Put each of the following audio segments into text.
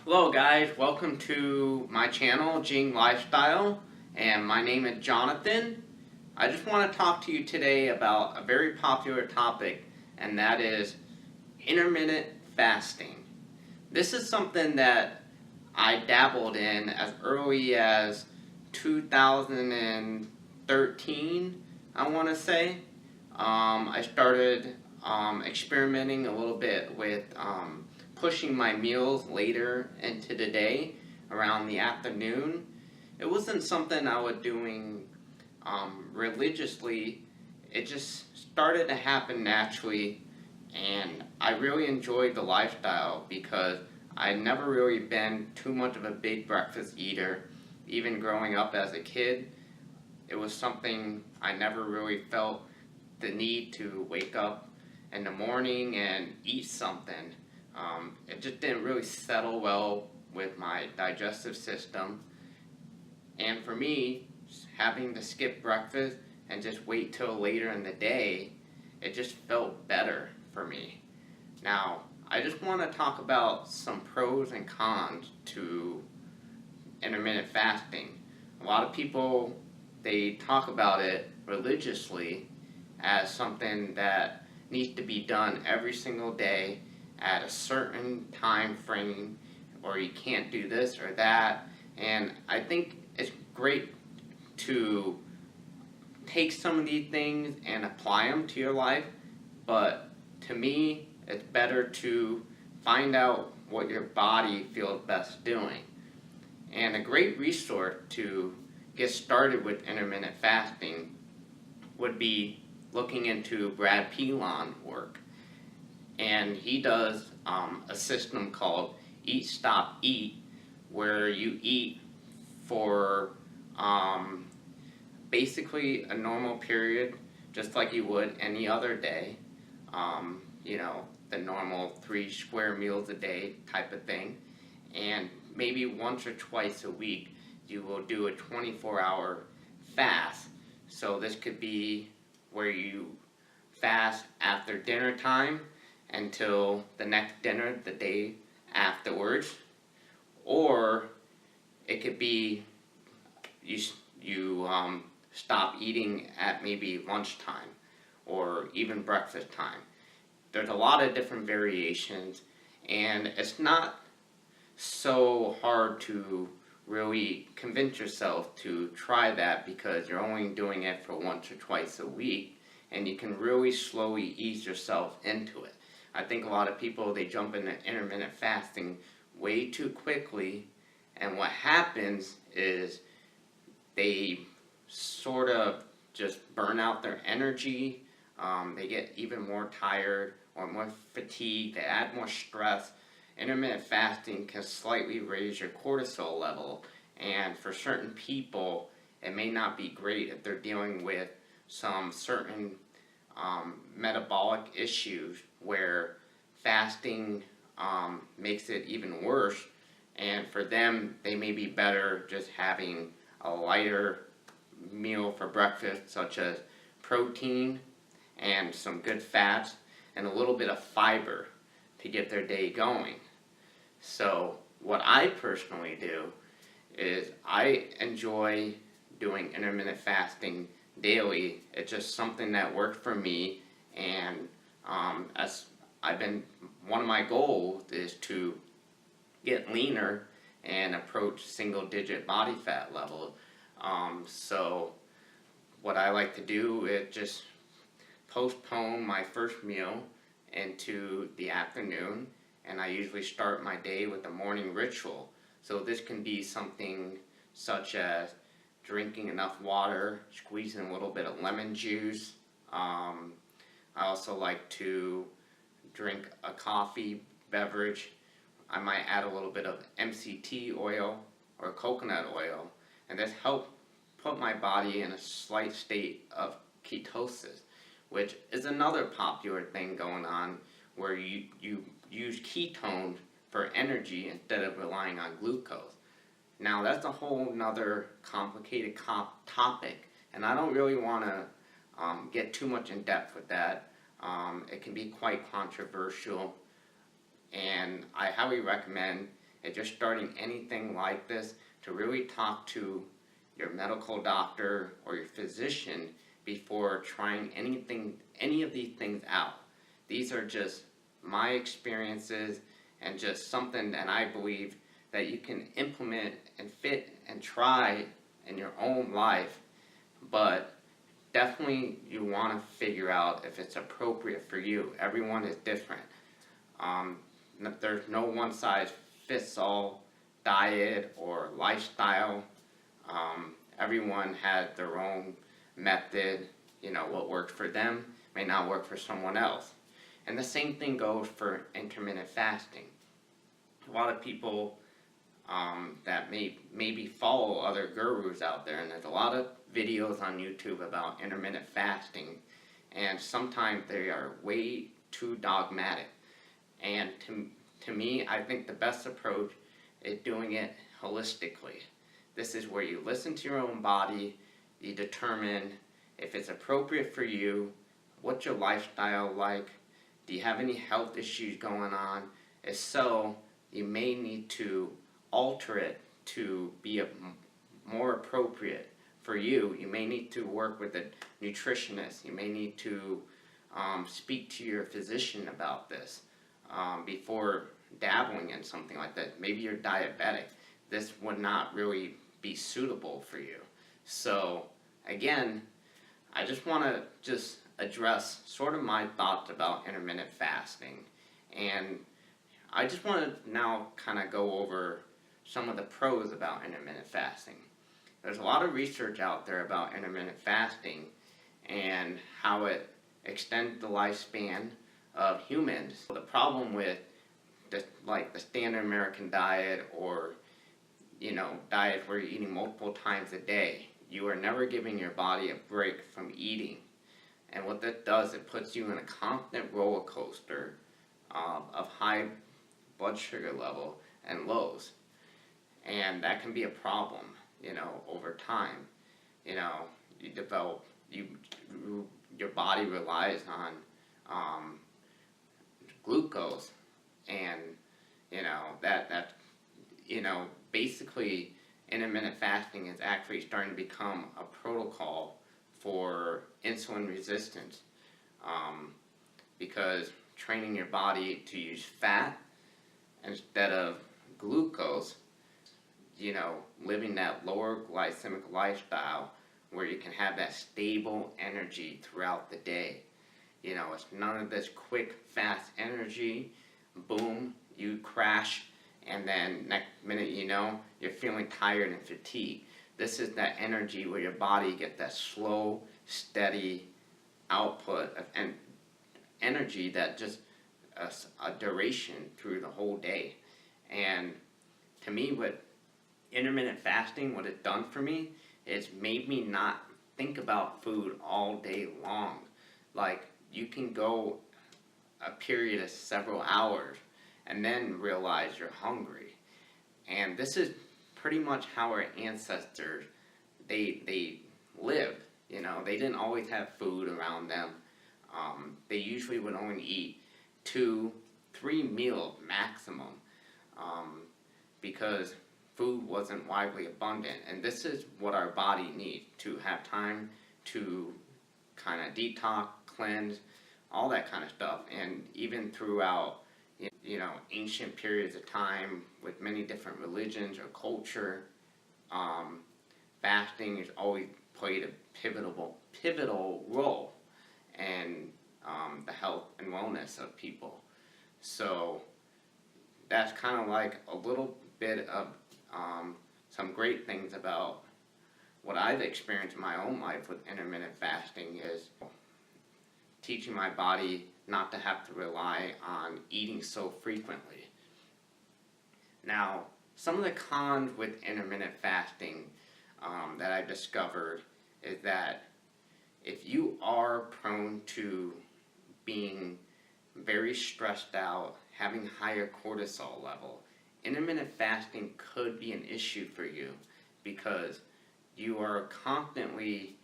Hello guys, welcome to my channel, Jing Lifestyle, and my name is Jonathan. I just want to talk to you today about a very popular topic, and that is intermittent fasting. This is something that I dabbled in as early as 2013, I want to say. I started experimenting a little bit with pushing my meals later into the day, around the afternoon. It wasn't something I was doing religiously. It just started to happen naturally, and I really enjoyed the lifestyle because I'd never really been too much of a big breakfast eater. Even growing up as a kid, it was something I never really felt the need to wake up in the morning and eat something. It just didn't really settle well with my digestive system. And for me, having to skip breakfast and just wait till later in the day, it just felt better for me. Now, I just want to talk about some pros and cons to intermittent fasting. A lot of people, they talk about it religiously as something that needs to be done every single day at a certain time frame, or you can't do this or that. And I think it's great to take some of these things and apply them to your life, but to me, it's better to find out what your body feels best doing. And a great resource to get started with intermittent fasting would be looking into Brad Pilon work. And he does a system called Eat, Stop, Eat, where you eat for basically a normal period, just like you would any other day. The normal 3 square meals a day type of thing. And maybe once or twice a week, you will do a 24-hour fast. So this could be where you fast after dinner time until the next dinner the day afterwards, or it could be you stop eating at maybe lunchtime or even breakfast time. There's a lot of different variations, and it's not so hard to really convince yourself to try that because you're only doing it for once or twice a week, and you can really slowly ease yourself into it. I think a lot of people, they jump into intermittent fasting way too quickly, and what happens is they sort of just burn out their energy. They get even more tired or more fatigued. They add more stress. Intermittent fasting can slightly raise your cortisol level, and for certain people, it may not be great if they're dealing with some certain metabolic issues where fasting makes it even worse, and for them, they may be better just having a lighter meal for breakfast, such as protein and some good fats and a little bit of fiber to get their day going. So what I personally do is I enjoy doing intermittent fasting daily. It's just something that worked for me, and as one of my goals is to get leaner and approach single-digit body fat levels. So what I like to do is just postpone my first meal into the afternoon, and I usually start my day with a morning ritual. So this can be something such as drinking enough water, squeezing a little bit of lemon juice. I also like to drink a coffee beverage. I might add a little bit of MCT oil or coconut oil, and this helps put my body in a slight state of ketosis, which is another popular thing going on where you use ketones for energy instead of relying on glucose. Now that's a whole nother complicated topic, and I don't really want to get too much in depth with that. It can be quite controversial, and I highly recommend if you're starting anything like this, to really talk to your medical doctor or your physician before trying any of these things out. These are just my experiences and just something that I believe that you can implement and fit and try in your own life, but definitely you want to figure out if it's appropriate for you. Everyone is different. There's no one size fits all diet or lifestyle. Everyone has their own method. What works for them may not work for someone else. And the same thing goes for intermittent fasting. A lot of people that maybe follow other gurus out there, and there's a lot of videos on YouTube about intermittent fasting, and sometimes they are way too dogmatic. And to me, I think the best approach is doing it holistically. This is where you listen to your own body, you determine if it's appropriate for you, what's your lifestyle like, do you have any health issues going on? If so, you may need to alter it to be more appropriate for you. You may need to work with a nutritionist. You may need to speak to your physician about this before dabbling in something like that. Maybe you're diabetic. This would not really be suitable for you. So again, I just want to address sort of my thoughts about intermittent fasting, and I just want to now kind of go over some of the pros about intermittent fasting. There's a lot of research out there about intermittent fasting and how it extends the lifespan of humans. The problem with the standard American diet, or diet where you're eating multiple times a day, you are never giving your body a break from eating. And what that does, it puts you in a constant roller coaster of high blood sugar level and lows. And that can be a problem, over time. You develop, your body relies on glucose, and, basically intermittent fasting is actually starting to become a protocol for insulin resistance, because training your body to use fat instead of glucose, living that lower glycemic lifestyle where you can have that stable energy throughout the day. It's none of this quick, fast energy, boom, you crash, and then next minute you're feeling tired and fatigued. This is that energy where your body gets that slow, steady output of energy that just a duration through the whole day. And to me, what intermittent fasting, what it's done for me, is made me not think about food all day long. Like, you can go a period of several hours and then realize you're hungry. And this is pretty much how our ancestors, they lived. They didn't always have food around them. They usually would only eat 2-3 meals maximum, because food wasn't widely abundant. And this is what our body needs, to have time to kind of detox, cleanse, all that kind of stuff. And even throughout ancient periods of time with many different religions or culture, fasting has always played a pivotal role in the health and wellness of people. So that's kind of like a little bit of some great things about what I've experienced in my own life with intermittent fasting, is teaching my body not to have to rely on eating so frequently. Now, some of the cons with intermittent fasting that I've discovered is that if you are prone to being very stressed out, having higher cortisol level, intermittent fasting could be an issue for you, because you are constantly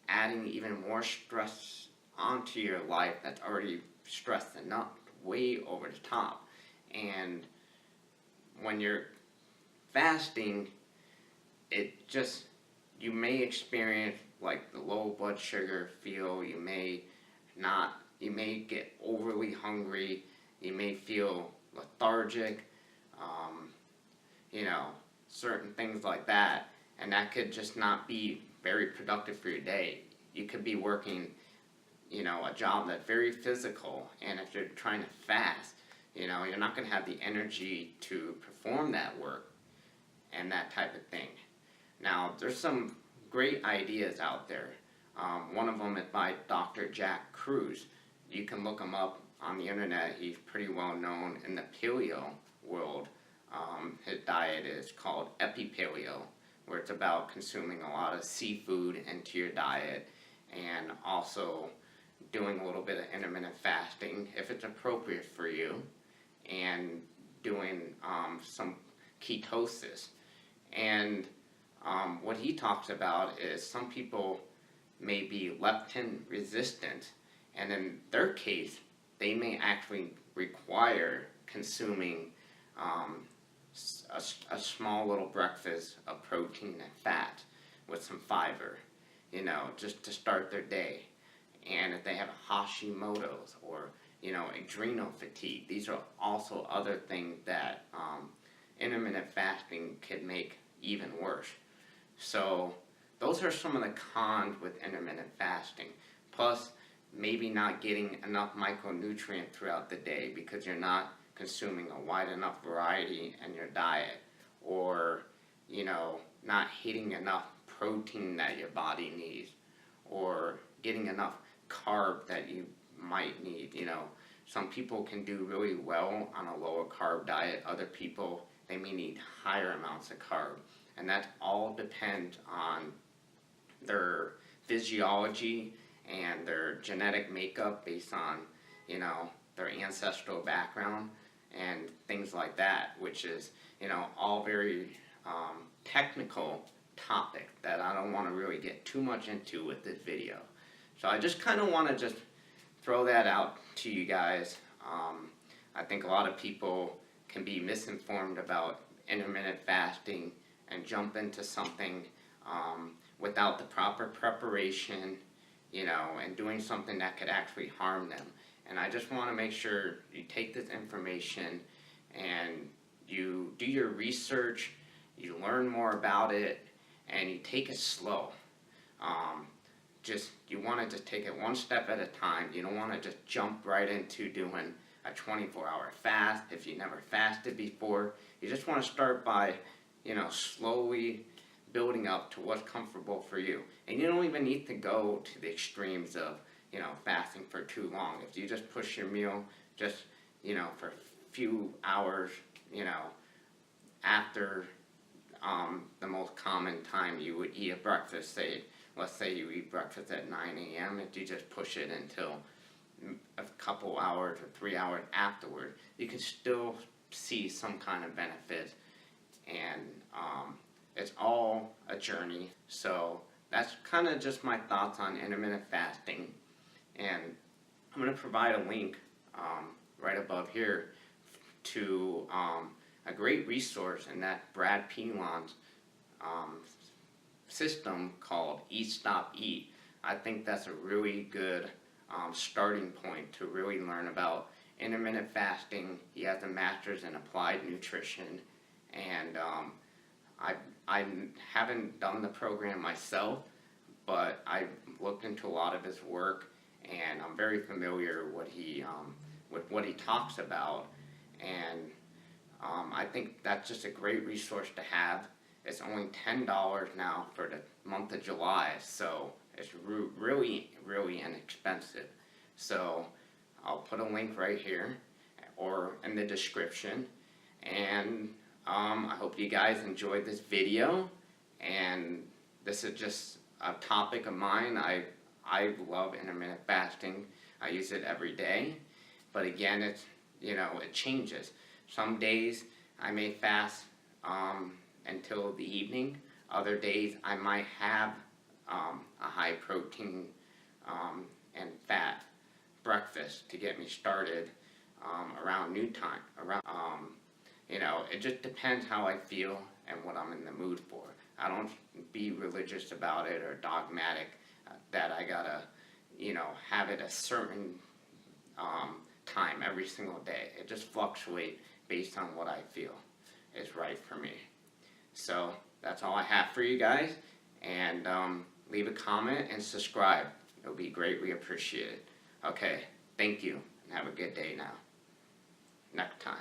adding even more stress onto your life that's already stressed enough, way over the top. And when you're fasting, you may experience like the low blood sugar feel. You may get overly hungry. You may feel lethargic. Um, you know, certain things like that, and that could just not be very productive for your day. You could be working, a job that's very physical, and if you're trying to fast, you're not going to have the energy to perform that work and that type of thing. Now, there's some great ideas out there. One of them is by Dr. Jack Kruse. You can look him up on the internet. He's pretty well known in the paleo world. His diet is called Epipaleo, where it's about consuming a lot of seafood into your diet, and also doing a little bit of intermittent fasting if it's appropriate for you, and doing some ketosis. And what he talks about is some people may be leptin resistant, and in their case, they may actually require consuming a small little breakfast of protein and fat with some fiber, just to start their day. And if they have Hashimoto's or, adrenal fatigue, these are also other things that intermittent fasting could make even worse. So those are some of the cons with intermittent fasting. Plus, maybe not getting enough micronutrient throughout the day because you're not consuming a wide enough variety in your diet, or not hitting enough protein that your body needs, or getting enough carb that you might need. Some people can do really well on a lower carb diet. Other people, they may need higher amounts of carb, and that all depends on their physiology and their genetic makeup based on their ancestral background and things like that, which is all very technical topic that I don't want to really get too much into with this video. So I just kind of want to just throw that out to you guys. I think a lot of people can be misinformed about intermittent fasting and jump into something without the proper preparation, and doing something that could actually harm them. And I just want to make sure you take this information and you do your research, you learn more about it, and you take it slow. You want to just take it one step at a time. You don't want to just jump right into doing a 24-hour fast if you never fasted before. You just want to start by, slowly building up to what's comfortable for you. And you don't even need to go to the extremes of, fasting for too long. If you just push your meal just, for a few hours, after the most common time you would eat a breakfast, let's say you eat breakfast at 9 a.m., if you just push it until a couple hours or 3 hours afterward, you can still see some kind of benefit. And it's all a journey. So that's kind of just my thoughts on intermittent fasting. And I'm going to provide a link right above here to a great resource in that Brad Pilon's system called Eat, Stop, Eat. I think that's a really good starting point to really learn about intermittent fasting. He has a master's in applied nutrition, and I haven't done the program myself, but I've looked into a lot of his work, and I'm very familiar with what he talks about, and I think that's just a great resource to have. It's only $10 now for the month of July, so it's really, really inexpensive. So I'll put a link right here or in the description, and I hope you guys enjoyed this video. And this is just a topic of mine. I love intermittent fasting. I use it every day, but again, it changes. Some days I may fast until the evening. Other days I might have a high protein and fat breakfast to get me started around noontime. It just depends how I feel and what I'm in the mood for. I don't be religious about it or dogmatic that I gotta, have it a certain time every single day. It just fluctuates based on what I feel is right for me. So that's all I have for you guys. And leave a comment and subscribe. It'll be greatly appreciated. Okay, thank you, and have a good day now. Next time.